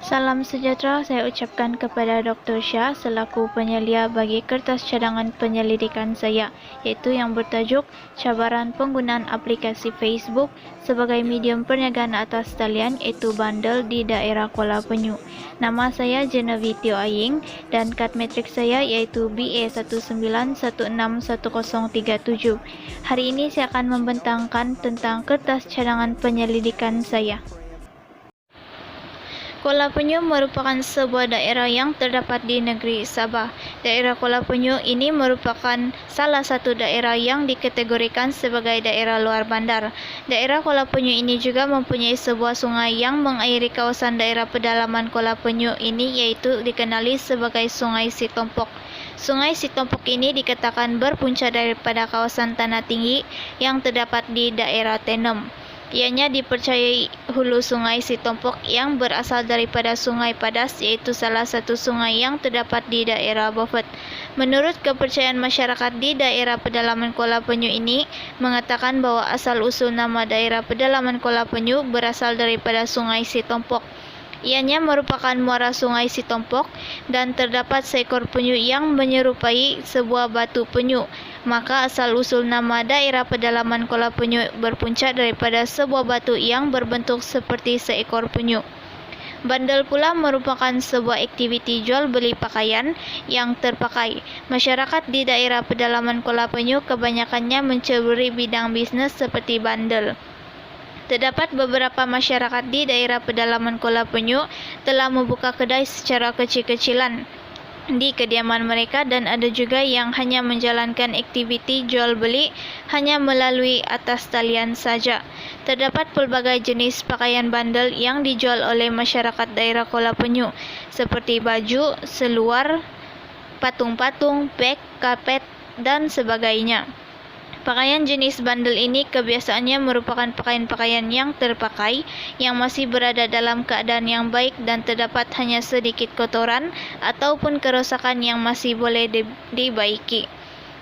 Salam sejahtera saya ucapkan kepada Dr. Shah selaku penyelia bagi kertas cadangan penyelidikan saya, iaitu yang bertajuk Cabaran Penggunaan Aplikasi Facebook sebagai Medium Perniagaan Atas Talian iaitu bandel di daerah Kuala Penyu. Nama saya Genevieve Teo Aying dan kad metrik saya iaitu BA19161037. Hari ini saya akan membentangkan tentang kertas cadangan penyelidikan saya. Kuala Penyu merupakan sebuah daerah yang terdapat di negeri Sabah. Daerah Kuala Penyu ini merupakan salah satu daerah yang dikategorikan sebagai daerah luar bandar. Daerah Kuala Penyu ini juga mempunyai sebuah sungai yang mengairi kawasan daerah pedalaman Kuala Penyu ini, iaitu dikenali sebagai Sungai Sitompok. Sungai Sitompok ini dikatakan berpunca daripada kawasan tanah tinggi yang terdapat di daerah Tenom. Ianya dipercayai hulu Sungai Sitompok yang berasal daripada Sungai Padas, iaitu salah satu sungai yang terdapat di daerah Beaufort. Menurut kepercayaan masyarakat di daerah pedalaman Kuala Penyu ini mengatakan bahwa asal-usul nama daerah pedalaman Kuala Penyu berasal daripada Sungai Sitompok. Ianya merupakan muara Sungai Sitompok dan terdapat seekor penyu yang menyerupai sebuah batu penyu. Maka asal-usul nama daerah pedalaman Kuala Penyu berpunca daripada sebuah batu yang berbentuk seperti seekor penyu. Bandel pula merupakan sebuah aktiviti jual beli pakaian yang terpakai. Masyarakat di daerah pedalaman Kuala Penyu kebanyakannya menceburi bidang bisnes seperti bandel. Terdapat beberapa masyarakat di daerah pedalaman Kuala Penyu telah membuka kedai secara kecil-kecilan di kediaman mereka, dan ada juga yang hanya menjalankan aktiviti jual beli hanya melalui atas talian saja. Terdapat pelbagai jenis pakaian bandel yang dijual oleh masyarakat daerah Kuala Penyu seperti baju, seluar, patung-patung, beg, karpet, dan sebagainya. Pakaian jenis bandel ini kebiasaannya merupakan pakaian-pakaian yang terpakai, yang masih berada dalam keadaan yang baik dan terdapat hanya sedikit kotoran ataupun kerosakan yang masih boleh dibaiki.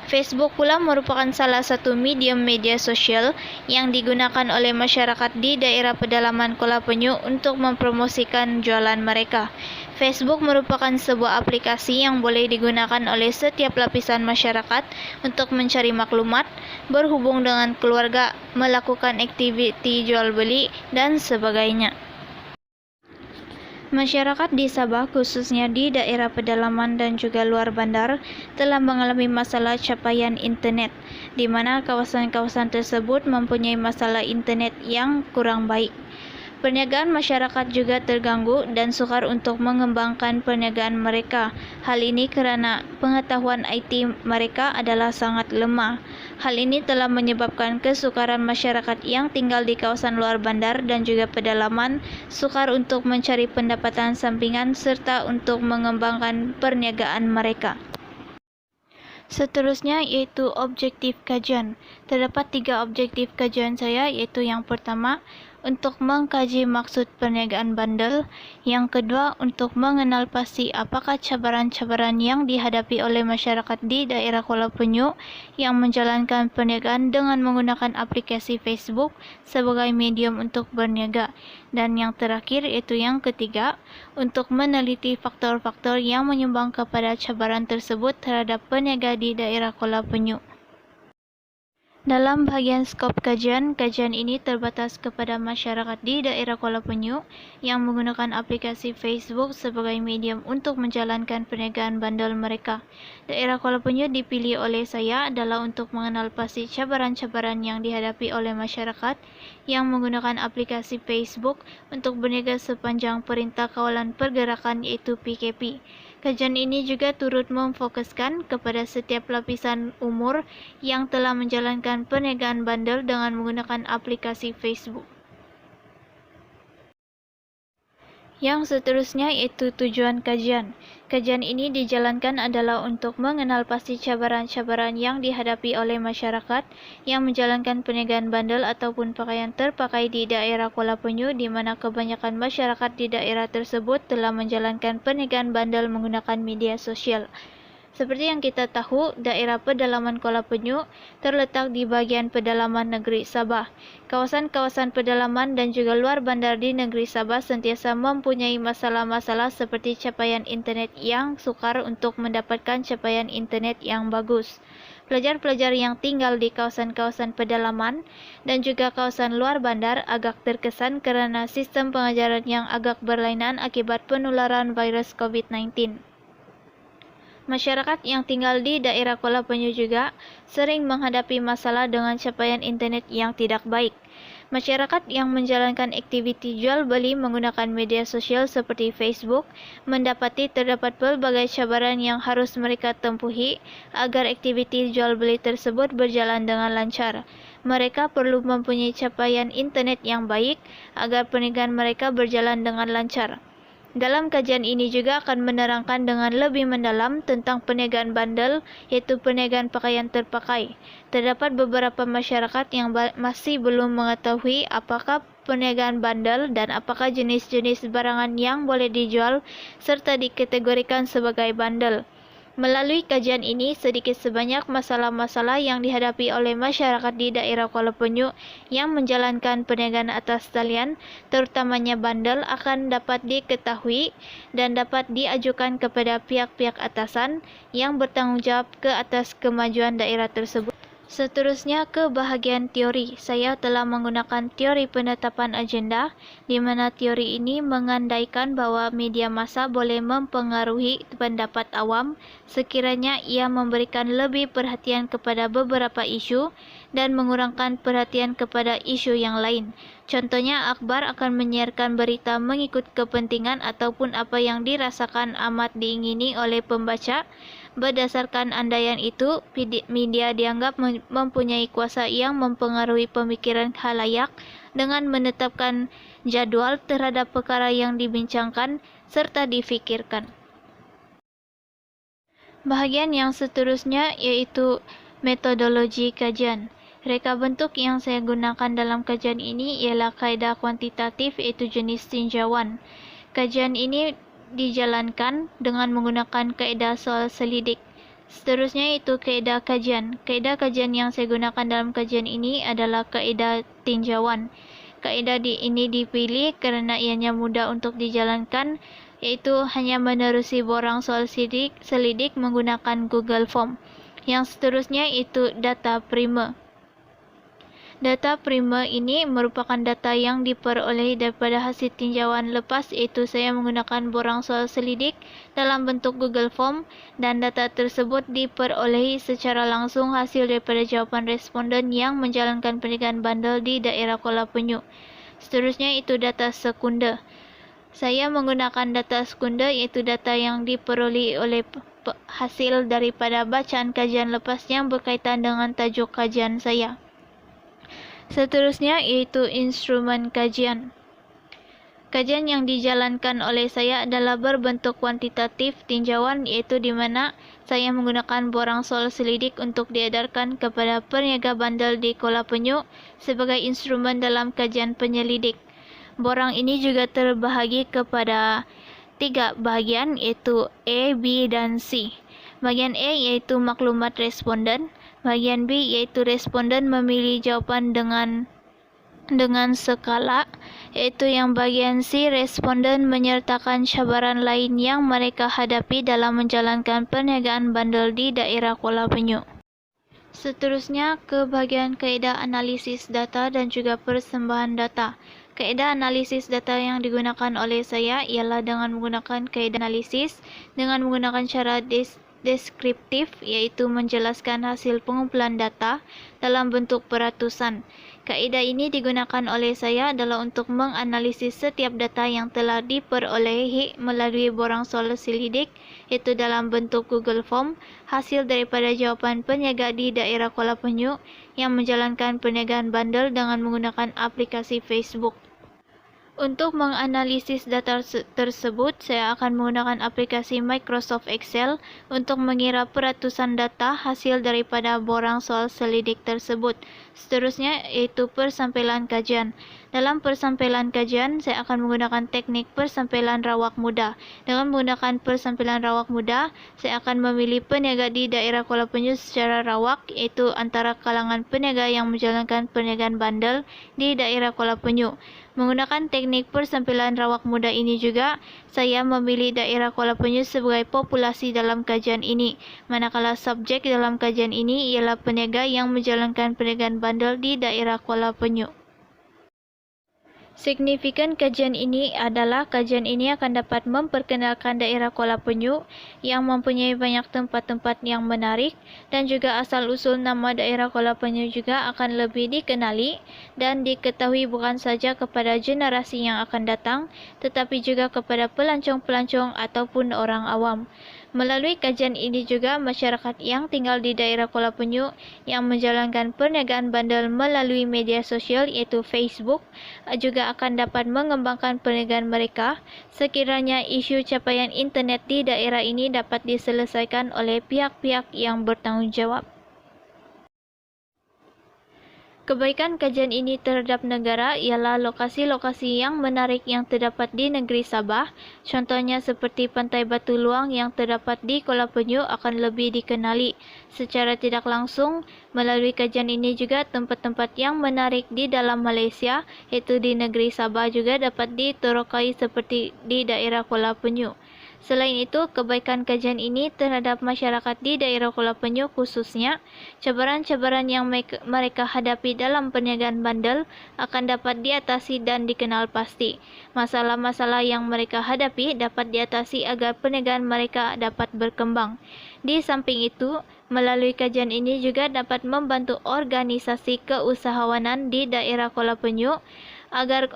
Facebook pula merupakan salah satu medium media sosial yang digunakan oleh masyarakat di daerah pedalaman Kuala Penyu untuk mempromosikan jualan mereka. Facebook merupakan sebuah aplikasi yang boleh digunakan oleh setiap lapisan masyarakat untuk mencari maklumat, berhubung dengan keluarga, melakukan aktiviti jual beli, dan sebagainya. Masyarakat di Sabah, khususnya di daerah pedalaman dan juga luar bandar, telah mengalami masalah capaian internet, di mana kawasan-kawasan tersebut mempunyai masalah internet yang kurang baik. Perniagaan masyarakat juga terganggu dan sukar untuk mengembangkan perniagaan mereka. Hal ini kerana pengetahuan IT mereka adalah sangat lemah. Hal ini telah menyebabkan kesukaran masyarakat yang tinggal di kawasan luar bandar dan juga pedalaman sukar untuk mencari pendapatan sampingan serta untuk mengembangkan perniagaan mereka. Seterusnya iaitu objektif kajian. Terdapat 3 objektif kajian saya, iaitu yang pertama, untuk mengkaji maksud perniagaan bandel. Yang kedua, untuk mengenal pasti apakah cabaran-cabaran yang dihadapi oleh masyarakat di daerah Kuala Penyu yang menjalankan perniagaan dengan menggunakan aplikasi Facebook sebagai medium untuk berniaga. Dan yang terakhir, iaitu yang ketiga, untuk meneliti faktor-faktor yang menyumbang kepada cabaran tersebut terhadap peniaga di daerah Kuala Penyu. Dalam bahagian skop kajian ini terbatas kepada masyarakat di daerah Kuala Penyu yang menggunakan aplikasi Facebook sebagai medium untuk menjalankan perniagaan bandel mereka. Daerah Kuala Penyu dipilih oleh saya adalah untuk mengenal pasti cabaran-cabaran yang dihadapi oleh masyarakat yang menggunakan aplikasi Facebook untuk berniaga sepanjang Perintah Kawalan Pergerakan, iaitu PKP. Kajian ini juga turut memfokuskan kepada setiap lapisan umur yang telah menjalankan perniagaan bandel dengan menggunakan aplikasi Facebook. Yang seterusnya iaitu tujuan kajian. Kajian ini dijalankan adalah untuk mengenal pasti cabaran-cabaran yang dihadapi oleh masyarakat yang menjalankan perniagaan bandel ataupun pakaian terpakai di daerah Kuala Penyu, di mana kebanyakan masyarakat di daerah tersebut telah menjalankan perniagaan bandel menggunakan media sosial. Seperti yang kita tahu, daerah pedalaman Kuala Penyu terletak di bagian pedalaman negeri Sabah. Kawasan-kawasan pedalaman dan juga luar bandar di negeri Sabah sentiasa mempunyai masalah-masalah seperti capaian internet yang sukar untuk mendapatkan capaian internet yang bagus. Pelajar-pelajar yang tinggal di kawasan-kawasan pedalaman dan juga kawasan luar bandar agak terkesan karena sistem pengajaran yang agak berlainan akibat penularan virus COVID-19. Masyarakat yang tinggal di daerah Kuala Penyu juga sering menghadapi masalah dengan capaian internet yang tidak baik. Masyarakat yang menjalankan aktiviti jual beli menggunakan media sosial seperti Facebook mendapati terdapat pelbagai cabaran yang harus mereka tempuhi agar aktiviti jual beli tersebut berjalan dengan lancar. Mereka perlu mempunyai capaian internet yang baik agar perniagaan mereka berjalan dengan lancar. Dalam kajian ini juga akan menerangkan dengan lebih mendalam tentang perniagaan bandel, yaitu perniagaan pakaian terpakai. Terdapat beberapa masyarakat yang masih belum mengetahui apakah perniagaan bandel dan apakah jenis-jenis barangan yang boleh dijual serta dikategorikan sebagai bandel. Melalui kajian ini, sedikit sebanyak masalah-masalah yang dihadapi oleh masyarakat di daerah Kuala Penyu yang menjalankan perniagaan atas talian, terutamanya bandel, akan dapat diketahui dan dapat diajukan kepada pihak-pihak atasan yang bertanggung jawab ke atas kemajuan daerah tersebut. Seterusnya ke bahagian teori. Saya telah menggunakan teori penetapan agenda, di mana teori ini mengandaikan bahwa media massa boleh mempengaruhi pendapat awam sekiranya ia memberikan lebih perhatian kepada beberapa isu dan mengurangkan perhatian kepada isu yang lain. Contohnya, akhbar akan menyiarkan berita mengikut kepentingan ataupun apa yang dirasakan amat diingini oleh pembaca. Berdasarkan andaian itu, media dianggap mempunyai kuasa yang mempengaruhi pemikiran khalayak dengan menetapkan jadwal terhadap perkara yang dibincangkan serta difikirkan. Bahagian yang seterusnya yaitu metodologi kajian. Reka bentuk yang saya gunakan dalam kajian ini ialah kaedah kuantitatif, yaitu jenis tinjauan. Kajian ini dijalankan dengan menggunakan kaedah soal selidik. Seterusnya itu kaedah kajian. Kaedah kajian yang saya gunakan dalam kajian ini adalah kaedah tinjauan. Kaedah ini dipilih kerana ianya mudah untuk dijalankan, yaitu hanya menerusi borang soal selidik menggunakan Google Form. Yang seterusnya itu data primer. Data primer ini merupakan data yang diperoleh daripada hasil tinjauan lepas, iaitu saya menggunakan borang soal selidik dalam bentuk Google Form dan data tersebut diperolehi secara langsung hasil daripada jawapan responden yang menjalankan perniagaan bandel di daerah Kuala Penyu. Seterusnya itu data sekunder. Saya menggunakan data sekunder, iaitu data yang diperoleh oleh hasil daripada bacaan kajian lepas yang berkaitan dengan tajuk kajian saya. Seterusnya iaitu instrumen kajian. Kajian yang dijalankan oleh saya adalah berbentuk kuantitatif tinjauan, iaitu di mana saya menggunakan borang soal selidik untuk diedarkan kepada peniaga bandel di Kuala Penyu sebagai instrumen dalam kajian penyelidik. Borang ini juga terbahagi kepada 3 bahagian, iaitu A, B, dan C. Bahagian A iaitu maklumat responden. Bahagian B iaitu responden memilih jawapan dengan skala, iaitu yang bahagian C, responden menyertakan cabaran lain yang mereka hadapi dalam menjalankan perniagaan bandel di daerah Kuala Penyu. Seterusnya ke bahagian kaedah analisis data dan juga persembahan data. Kaedah analisis data yang digunakan oleh saya ialah dengan menggunakan kaedah analisis dengan menggunakan cara deskriptif, iaitu menjelaskan hasil pengumpulan data dalam bentuk peratusan. Kaedah ini digunakan oleh saya adalah untuk menganalisis setiap data yang telah diperolehi melalui borang soal selidik, iaitu dalam bentuk Google Form, hasil daripada jawapan peniaga di daerah Kuala Penyu yang menjalankan perniagaan bandel dengan menggunakan aplikasi Facebook. Untuk menganalisis data tersebut, saya akan menggunakan aplikasi Microsoft Excel untuk mengira peratusan data hasil daripada borang soal selidik tersebut. Seterusnya iaitu persampaian kajian. Dalam persampaian kajian, saya akan menggunakan teknik persampaian rawak muda. Dengan menggunakan persampaian rawak muda, saya akan memilih peniaga di daerah Kuala Penyu secara rawak, iaitu antara kalangan peniaga yang menjalankan perniagaan bandel di daerah Kuala Penyu. Menggunakan teknik persampaian rawak muda ini juga, saya memilih daerah Kuala Penyu sebagai populasi dalam kajian ini, manakala subjek dalam kajian ini ialah peniaga yang menjalankan perniagaan bandel di daerah Kuala Penyu. Signifikan kajian ini adalah kajian ini akan dapat memperkenalkan daerah Kuala Penyu yang mempunyai banyak tempat-tempat yang menarik, dan juga asal-usul nama daerah Kuala Penyu juga akan lebih dikenali dan diketahui bukan saja kepada generasi yang akan datang, tetapi juga kepada pelancong-pelancong ataupun orang awam. Melalui kajian ini juga, masyarakat yang tinggal di daerah Kuala Penyu yang menjalankan perniagaan bandel melalui media sosial iaitu Facebook juga akan dapat mengembangkan perniagaan mereka sekiranya isu capaian internet di daerah ini dapat diselesaikan oleh pihak-pihak yang bertanggung jawab. Kebaikan kajian ini terhadap negara ialah lokasi-lokasi yang menarik yang terdapat di negeri Sabah. Contohnya seperti Pantai Batu Luang yang terdapat di Kuala Penyu akan lebih dikenali secara tidak langsung. Melalui kajian ini juga tempat-tempat yang menarik di dalam Malaysia, iaitu di negeri Sabah, juga dapat diterokai seperti di daerah Kuala Penyu. Selain itu, kebaikan kajian ini terhadap masyarakat di daerah Kuala Penyu khususnya, cabaran-cabaran yang mereka hadapi dalam perniagaan bandel akan dapat diatasi dan dikenal pasti. Masalah-masalah yang mereka hadapi dapat diatasi agar perniagaan mereka dapat berkembang. Di samping itu, melalui kajian ini juga dapat membantu organisasi keusahawanan di daerah Kuala Penyu agar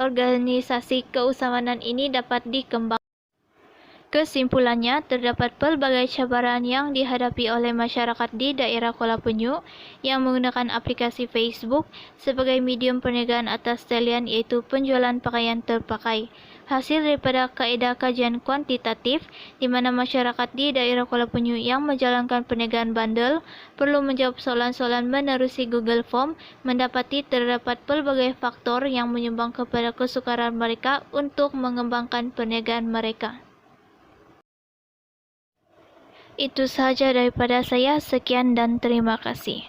organisasi keusahawanan ini dapat dikembangkan. Kesimpulannya, terdapat pelbagai cabaran yang dihadapi oleh masyarakat di daerah Kuala Penyu yang menggunakan aplikasi Facebook sebagai medium perniagaan atas talian, iaitu penjualan pakaian terpakai. Hasil daripada kaedah kajian kuantitatif, di mana masyarakat di daerah Kuala Penyu yang menjalankan perniagaan bandel perlu menjawab soalan-soalan menerusi Google Form, mendapati terdapat pelbagai faktor yang menyumbang kepada kesukaran mereka untuk mengembangkan perniagaan mereka. Itu sahaja daripada saya. Sekian dan terima kasih.